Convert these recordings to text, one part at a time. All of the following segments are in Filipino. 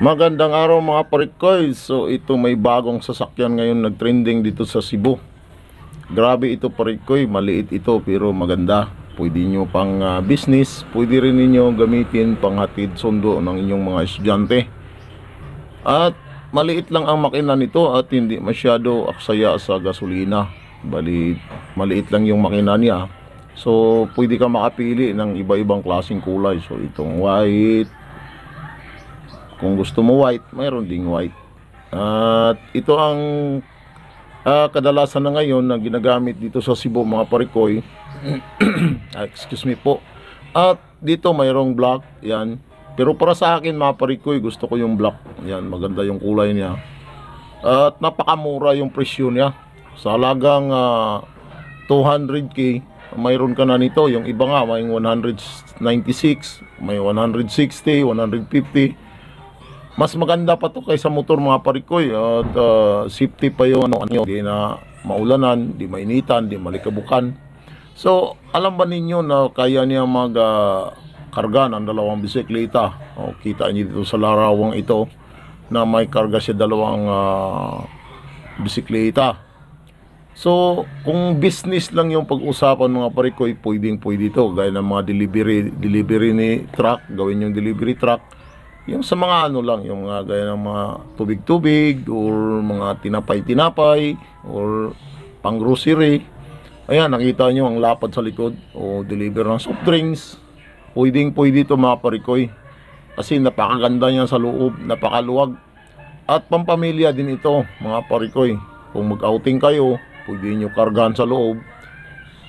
Magandang araw mga parikoy. So ito may bagong sasakyan ngayon nagtrending dito sa Cebu. Grabe ito parikoy, maliit ito pero maganda. Pwede nyo pang business, pwede rin ninyo gamitin pang hatid sundo ng inyong mga estudyante. At maliit lang ang makina nito at hindi masyado aksaya sa gasolina. Bali, maliit lang yung makina niya. So pwede ka makapili ng iba-ibang klaseng kulay. So itong white, kung gusto mo white, mayroon ding white. At ito ang kadalasan na ngayon na ginagamit dito sa Cebu mga parikoy. Excuse me po. At dito mayroong black, yan. Pero para sa akin mga parikoy, gusto ko yung black. Yan, maganda yung kulay niya. At napakamura yung presyo niya. Sa halagang 200k, mayroon ka na nito. Yung iba nga, may 196, may 160, 150. Mas maganda pa to kaysa motor mga parikoy. At safety pa yung hindi na maulanan, di mainitan, di malikabukan. So alam ba ninyo na kaya niya mag karga ng dalawang bisikleta? Kita niyo dito sa larawang ito na may karga siya dalawang bisikleta. So kung business lang yung pag-usapan mga parikoy, pwede ito. Gaya ng mga delivery ni truck, gawin yung delivery truck. Yung sa mga ano lang, yung mga gaya ng mga tubig-tubig or mga tinapay-tinapay or pang grocery. Ayan, nakita nyo ang lapad sa likod o deliver ng soft drinks. Pwede ito mga parikoy. Kasi napakaganda niya sa loob, napakaluwag. At pampamilya din ito mga parikoy. Kung mag-outing kayo, pwede nyo kargahan sa loob.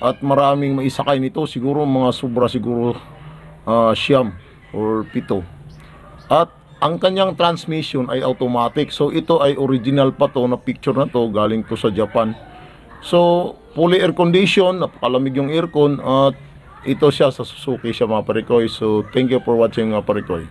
At maraming maisakay nito, siguro mga sobra siguro siyam or 7. At ang kanyang transmission ay automatic. So ito ay original pa to na picture na to, galing to sa Japan. So fully air condition, napakalamig yung aircon. At ito siya sa Suzuki siya mga parikoy. So thank you for watching mga parikoy.